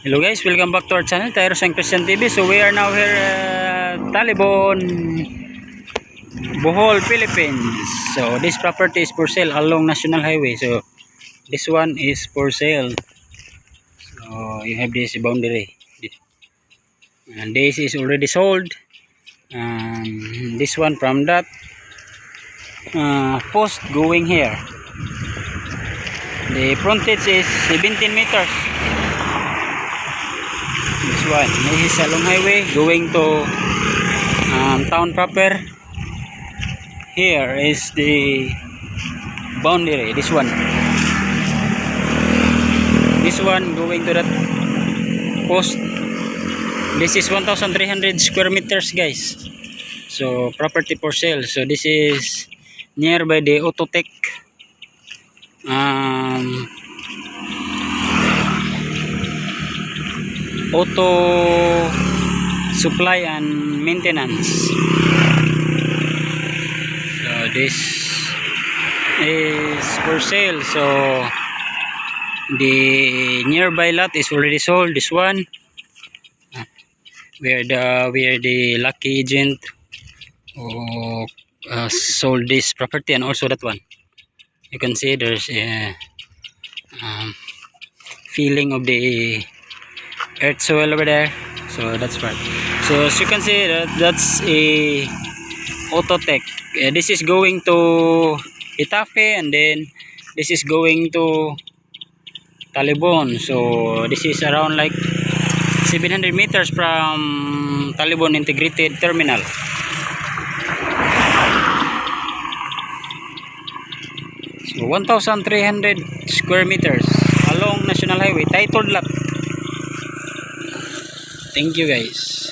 Hello guys, welcome back to our channel, Tyros and Christian TV. So we are now here Talibon, Bohol, Philippines. So this property is for sale along National Highway. So this one is for sale. So you have this boundary. And this is already sold. This one from that post going here. The frontage is 17 meters. This one, this is along highway going to town proper. Here is the boundary. This one going to that post. This is 1,300 square meters, guys. So property for sale. So this is nearby the Autotech auto supply and maintenance. So this is for sale. So the nearby lot is already sold. This one where the lucky agent who sold this property, and also that one you can see there's a feeling of the earth soil over there. So that's part. So as you can see, that's a Autotech. This is going to Itafe, and then this is going to Talibon. So this is around like 700 meters from Talibon Integrated Terminal. So 1,300 square meters along National Highway, titled lot. Thank you guys.